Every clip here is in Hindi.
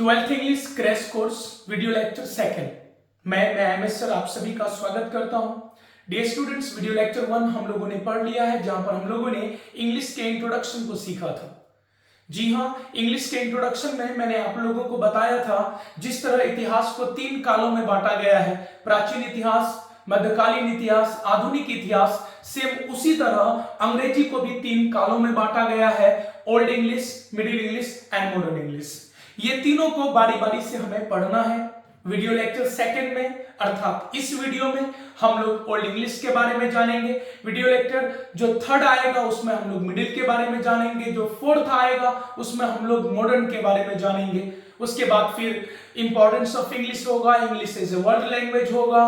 Twelfth English crash course video lecture second. मैं एम एस सर आप सभी का स्वागत करता हूं। डियर स्टूडेंट्स, वीडियो लेक्चर 1 हम लोगों ने पढ़ लिया है, जहां पर हम लोगों ने इंग्लिश के इंट्रोडक्शन को सीखा था। जी हां, इंग्लिश के इंट्रोडक्शन में मैंने आप लोगों को बताया था जिस तरह इतिहास को 3 कालों में बांटा गया है, प्राचीन इतिहास, मध्यकालीन इतिहास, आधुनिक इतिहास, सेम उसी तरह अंग्रेजी को भी 3 कालों में बांटा गया है, old English, middle English and modern English. ये तीनों को बारी बारी से हमें पढ़ना है। वीडियो लेक्चर सेकंड में अर्थात इस वीडियो में हम लोग ओल्ड इंग्लिश के बारे में जानेंगे। वीडियो लेक्चर जो थर्ड आएगा उसमें हम लोग मिडिल के बारे में जानेंगे। जो फोर्थ आएगा उसमें हम लोग मॉडर्न के बारे में जानेंगे। उसके बाद फिर इंपॉर्टेंस ऑफ इंग्लिश होगा, English as a world language होगा,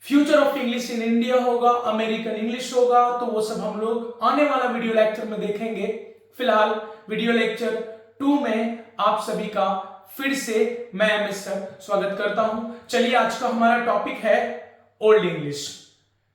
future of English in India होगा, अमेरिकन इंग्लिश होगा। तो वो सब हम लोग आने वाला वीडियो लेक्चर में देखेंगे। फिलहाल वीडियो लेक्चर 2 में आप सभी का फिर से मैं एम एस सर स्वागत करता हूं। चलिए, आज का हमारा टॉपिक है ओल्ड इंग्लिश।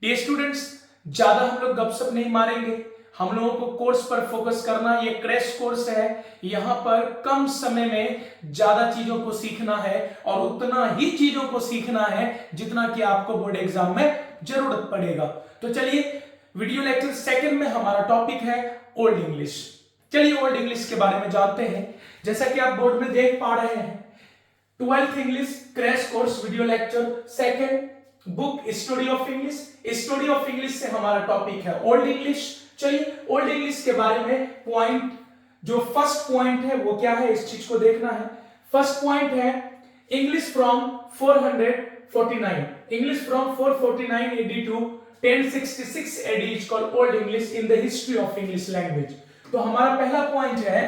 ये स्टूडेंट्स, ज्यादा हम लोग गपशप नहीं मारेंगे, हम लोगों को कोर्स पर फोकस करना। ये क्रैश कोर्स है, यहां पर कम समय में ज्यादा चीजों को सीखना है और उतना ही चीजों को सीखना है जितना कि आपको बोर्ड एग्जाम में जरूरत पड़ेगा। तो चलिए, वीडियो लेक्चर सेकंड में हमारा टॉपिक है ओल्ड इंग्लिश। चलिए ओल्ड इंग्लिश के बारे में जानते हैं। जैसा कि आप बोर्ड में देख पा रहे हैं, 12th English crash course video lecture second, book study of English. Study of English से हमारा टॉपिक है ओल्ड इंग्लिश। चलिए, ओल्ड इंग्लिश के बारे में पॉइंट, जो फर्स्ट पॉइंट है वो क्या है, इस चीज को देखना है। फर्स्ट पॉइंट है English from 449, English from 449 AD to 1066 AD is called old English in the history of English language. तो हमारा पहला पॉइंट है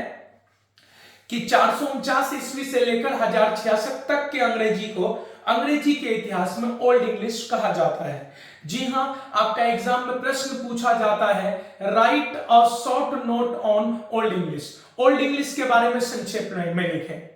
कि 449 ईस्वी से लेकर 1066 तक के अंग्रेजी के इतिहास में ओल्ड इंग्लिश कहा जाता है। जी हां, आपका एग्जाम में प्रश्न पूछा जाता है, right a short note on old English. Old English के बारे में संक्षेप में लिखें।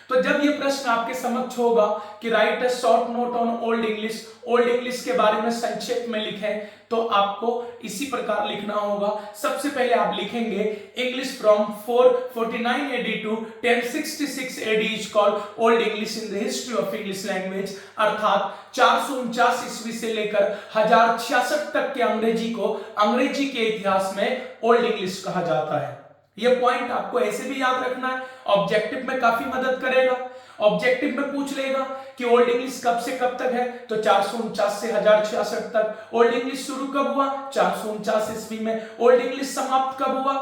तो जब ये प्रश्न आपके समक्ष होगा कि right a short note on old English के बारे में संक्षेप में लिखें, तो आपको इसी प्रकार लिखना होगा। सबसे पहले आप लिखेंगे English from 449 AD to 1066 AD is called old English in the history of English language. अर्थात 449 ईस्वी से लेकर 1066 तक के अंग्रेजी के इतिहास में ओल्ड इंग्लिश कहा जाता है। यह पॉइंट आपको ऐसे भी याद रखना है, ऑब्जेक्टिव में काफी मदद करेगा। ऑब्जेक्टिव में पूछ लेगा कि ओल्ड इंग्लिश कब से कब तक है, तो 449 से 1066 तक। ओल्ड इंग्लिश शुरू कब हुआ, 449 ईस्वी में। ओल्ड इंग्लिश समाप्त कब हुआ,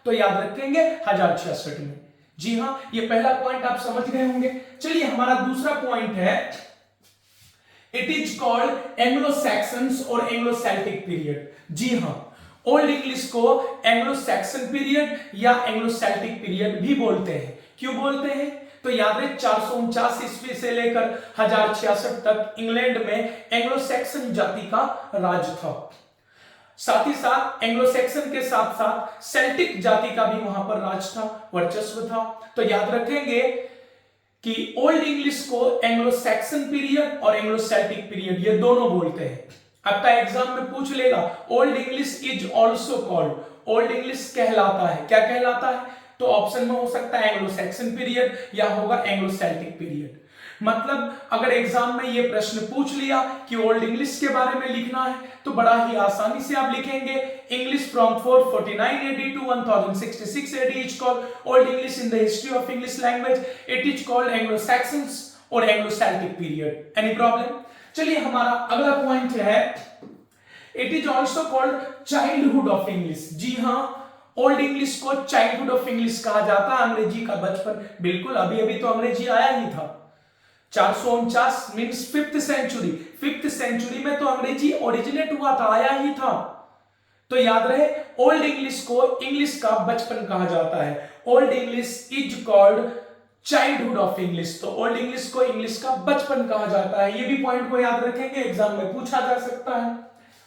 तो याद रखेंगे 1066 में। जी हां, ये पहला पॉइंट आप समझ गए होंगे। चलिए, हमारा दूसरा पॉइंट है, it is called Anglo Saxons और एंग्लो सेल्टिक पीरियड। जी हां, ओल्ड इंग्लिश को एंग्लो सैक्सन पीरियड या एंग्लो सेल्टिक पीरियड भी बोलते हैं। क्यों बोलते हैं, तो याद रहे 449 ईस्वी से लेकर 1066 तक इंग्लैंड में एंग्लो सैक्सन जाति का राज था। साथ ही साथ एंग्लो सैक्सन के साथ साथ सेल्टिक जाति का भी वहां पर राज था, वर्चस्व था। तो याद रखेंगे कि ओल्ड इंग्लिश को एंग्लो सैक्सन पीरियड और एंग्लो सेल्टिक पीरियड ये दोनों बोलते हैं। आपका एग्जाम में पूछ लेगा old English is also called, old English कहलाता है, क्या कहलाता है, तो ऑप्शन में हो सकता है एंग्लो सैक्सन पीरियड या होगा एंग्लो सेल्टिक पीरियड। मतलब अगर एग्जाम में ये प्रश्न पूछ लिया कि ओल्ड इंग्लिश के बारे में लिखना है, तो बड़ा ही आसानी से आप लिखेंगे English from 449 AD to 1066 AD is called old English in the history of English language. It is called Anglo Saxons और Anglo Celtic period. Any problem? चलिए, हमारा अगला पॉइंट है, it is also called childhood of English. जी हां, ओल्ड इंग्लिश को चाइल्डहुड ऑफ इंग्लिश कहा जाता है, अंग्रेजी का बचपन। बिल्कुल, अभी अभी तो अंग्रेजी आया ही था। 449 means 5th century, 5th century में तो अंग्रेजी ओरिजिनेट हुआ था, आया ही था। तो याद रहे, ओल्ड इंग्लिश को इंग्लिश का बचपन कहा जाता है। Old English is called childhood of English. तो ओल्ड इंग्लिश को इंग्लिश का बचपन कहा जाता है। ये भी पॉइंट को याद रखेंगे, एग्जाम में पूछा जा सकता है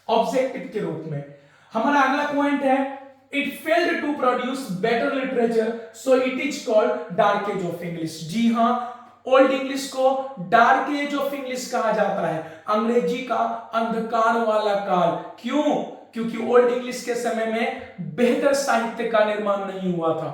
ऑब्जेक्टिव के रूप में। हमारा अगला पॉइंट है, it failed to produce better literature so it is called dark age of English. जी हां, ओल्ड इंग्लिश को डार्क एज ऑफ इंग्लिश कहा जाता है, अंग्रेजी का अंधकार वाला काल। क्यों? क्योंकि ओल्ड इंग्लिश के समय में बेहतर साहित्य का निर्माण नहीं हुआ था।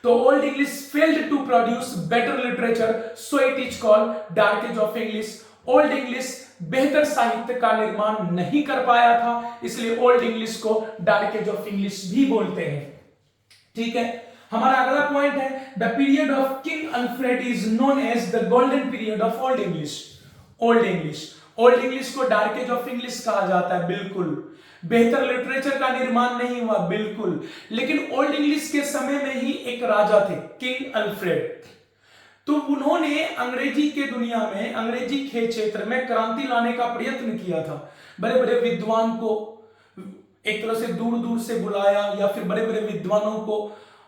तो old English failed to produce better literature so it is called dark age of English. Old English बेहतर साहित्य का निर्माण नहीं कर पाया था, इसलिए ओल्ड इंग्लिश को डार्क एज ऑफ इंग्लिश भी बोलते हैं। ठीक है, हमारा अगला पॉइंट है the period of king Alfred is known as the golden period of old English. Old English, old English को डार्क एज ऑफ इंग्लिश कहा जाता है, बिल्कुल। बेहतर लिटरेचर का निर्माण नहीं हुआ, बिल्कुल, लेकिन ओल्ड इंग्लिश के समय में ही एक राजा थे किंग अल्फ्रेड, तो उन्होंने अंग्रेजी के दुनिया में, अंग्रेजी के क्षेत्र में क्रांति लाने का प्रयत्न किया था। बड़े बड़े विद्वान को एक तरह से दूर दूर से बुलाया, या फिर बड़े बड़े विद्वानों को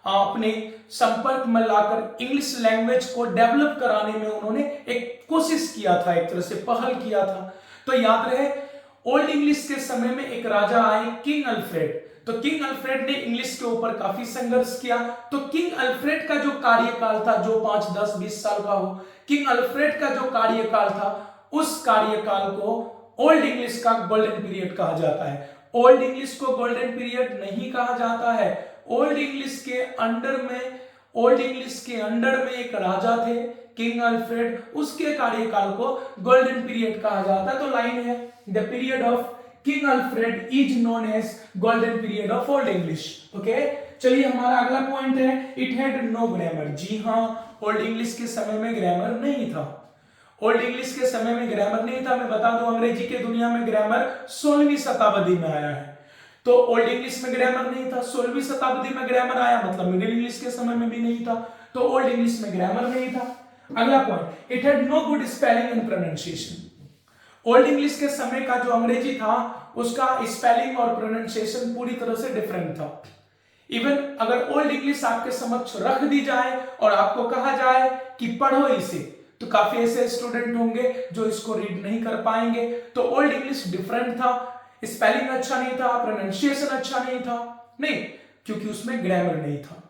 अपने संपर्क में लाकर इंग्लिश लैंग्वेज को डेवलप कराने में उन्होंने एक कोशिश किया था, एक तरह से पहल किया था। तो याद रहे, ओल्ड इंग्लिश के समय में एक राजा आए किंग अल्फ्रेड, तो किंग अल्फ्रेड ने इंग्लिश के ऊपर काफी संघर्ष किया। तो किंग अल्फ्रेड का जो कार्यकाल था, जो 5, 10, 20 साल का हो, किंग अल्फ्रेड का जो कार्यकाल था, उस कार्यकाल को ओल्ड इंग्लिश का गोल्डन पीरियड कहा जाता है। ओल्ड इंग्लिश को गोल्डन पीरियड नहीं कहा जाता है। ओल्ड इंग्लिश के अंडर में, ओल्ड इंग्लिश के अंडर में एक राजा थे किंग अल्फ्रेड, उसके कार्यकाल को गोल्डन पीरियड कहा जाता है। तो लाइन है the period of king Alfred is known as golden period of old English. Okay, चलिए हमारा अगला पॉइंट है इट हैड नो ग्रामर। जी हाँ, ओल्ड इंग्लिश के समय में ग्रामर नहीं था। ओल्ड इंग्लिश के समय में ग्रामर नहीं था। मैं बता दूं, अंग्रेजी के दुनिया में ग्रामर 16वीं शताब्दी में आया है। तो ओल्ड इंग्लिश में ग्रामर नहीं था, 16वीं शताब्दी में ग्रामर आया, मतलब मिडिल इंग्लिश के समय में भी नहीं था। तो ओल्ड इंग्लिश में ग्रामर नहीं था। अगला point, it had no good spelling and pronunciation. Old English के समय का जो अंग्रेजी था, उसका स्पेलिंग और प्रोनाउंसिएशन पूरी तरह से डिफरेंट था। इवन अगर ओल्ड इंग्लिश आपके समक्ष रख दी जाए और आपको कहा जाए कि पढ़ो इसे, तो काफी ऐसे स्टूडेंट होंगे जो इसको रीड नहीं कर पाएंगे। तो ओल्ड इंग्लिश डिफरेंट था, स्पेलिंग अच्छा नहीं था, प्रोनाउंसिएशन अच्छा नहीं था, नहीं, क्योंकि उसमें ग्रामर नहीं था।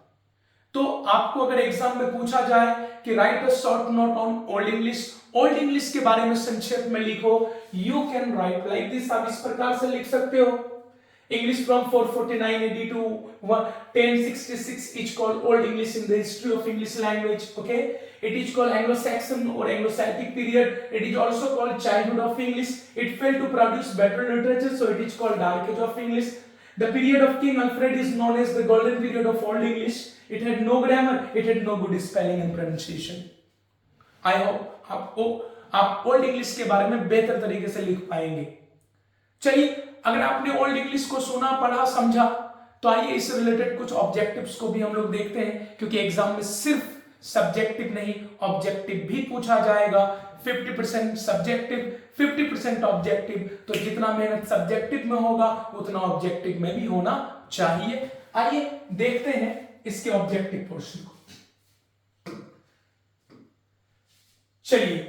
तो आपको अगर एग्जाम में पूछा जाए कि right a short note on old English, old English के बारे में संक्षेप में लिखो, you can write like this. आप इस प्रकार से लिख सकते हो, English from 449 AD to 1066 is called Old English in the history of English language. Okay, it is called Anglo-Saxon or Anglo-Celtic period. It is also called childhood of English. It failed to produce better literature, so it is called Dark Age of English. The period of King Alfred is known as the golden period of Old English. It had no grammar, it had no good spelling and pronunciation. I hope आप ओल्ड इंग्लिश के बारे में बेहतर तरीके से लिख पाएंगे। चलिए, अगर आपने ओल्ड इंग्लिश को सुना, पढ़ा, समझा, तो आइए इससे रिलेटेड कुछ ऑब्जेक्टिव्स को भी हम लोग देखते हैं, क्योंकि एग्जाम में सिर्फ सब्जेक्टिव नहीं, ऑब्जेक्टिव भी पूछा जाएगा। 50% सब्जेक्टिव, 50% ऑब्जेक्टिव। तो जितना मेहनत सब्जेक्टिव में होगा, उतना ऑब्जेक्टिव में भी होना चाहिए। आइए देखते हैं इसके ऑब्जेक्टिव पोर्शन को। चलिए,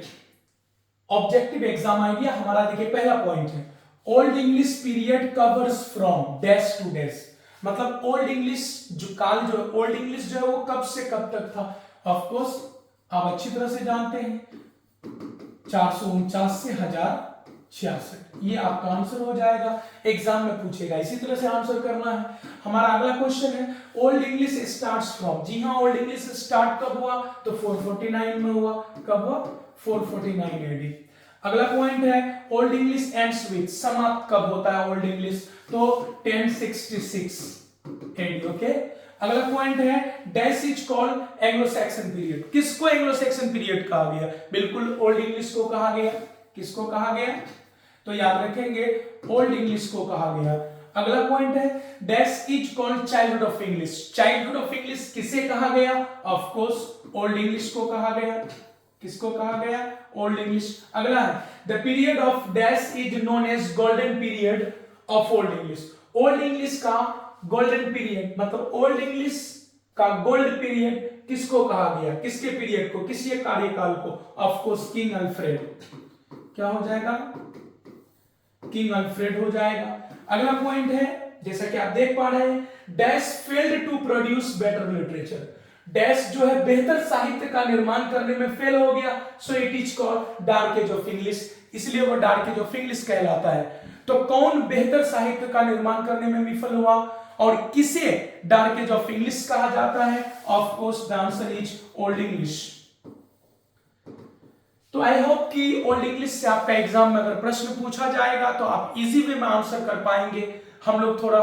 ऑब्जेक्टिव एग्जाम आइडिया हमारा देखिए, पहला पॉइंट है old English period covers from dash to dash. मतलब ओल्ड इंग्लिश जो काल, जो ओल्ड इंग्लिश जो है वो कब से कब तक था। ऑफ कोर्स आप अच्छी तरह से जानते हैं, 449 से 1066, ये आपका आंसर हो जाएगा। एग्जाम में पूछेगा, इसी तरह से आंसर करना है। हमारा अगला क्वेश्चन है ओल्ड इंग्लिश स्टार्ट्स फ्रॉम। जी हाँ, ओल्ड इंग्लिश स्टार्ट कब हुआ, तो 449 में हुआ। कब हुआ, 449 एडी। अगला पॉइंट है ओल्ड इंग्लिश एंड्स विथ, समाप्त कब होता है ओल्ड इंग्लिश, तो 1066 एडी। ओके, अगला पॉइंट है dash is called Anglo Saxon period. किसको एंग्लो सैक्सन पीरियड कहा गया, बिल्कुल ओल्ड इंग्लिश को कहा गया। किसको कहा गया, तो याद रखेंगे ओल्ड इंग्लिश को कहा गया। अगला पॉइंट है dash is called childhood of English. Childhood of English किसे कहा गया, ऑफ कोर्स ओल्ड इंग्लिश को कहा गया। किसको कहा गया, ओल्ड इंग्लिश। अगला है the period of dash is known as golden period of old English. Old English का गोल्डन पीरियड, मतलब ओल्ड इंग्लिश का गोल्ड पीरियड किसको कहा गया, किसके पीरियड को, किसके कार्यकाल को, ऑफ कोर्स किंग अल्फ्रेड। क्या हो जाएगा, किंग अल्फ्रेड हो जाएगा। अगला पॉइंट है, जैसा कि आप देख पा रहे हैं, dash failed to produce better literature. Dash जो है बेहतर साहित्य का निर्माण करने में फेल हो गया, so it is called dark age of English, इसलिए वो डार्क एज ऑफ इंग्लिश कहलाता है। तो कौन बेहतर साहित्य का निर्माण करने में विफल हुआ, और किसे डार्क एज ऑफ इंग्लिश कहा जाता है? Of course the answer is old English. तो आई होप कि ओल्ड इंग्लिश से आपका एग्जाम में अगर प्रश्न पूछा जाएगा तो आप इजी वे में आंसर कर पाएंगे। हम लोग थोड़ा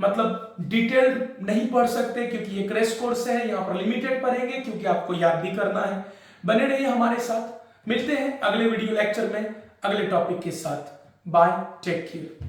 मतलब डिटेल्ड नहीं पढ़ सकते क्योंकि ये क्रैश कोर्स है, यहाँ पर लिमिटेड पढ़ेंगे क्योंकि आपको याद भी करना है। बने रहिए हमारे साथ, मिलते हैं अगले वीडियो लेक्चर में अगले टॉपिक के साथ। Bye, take care.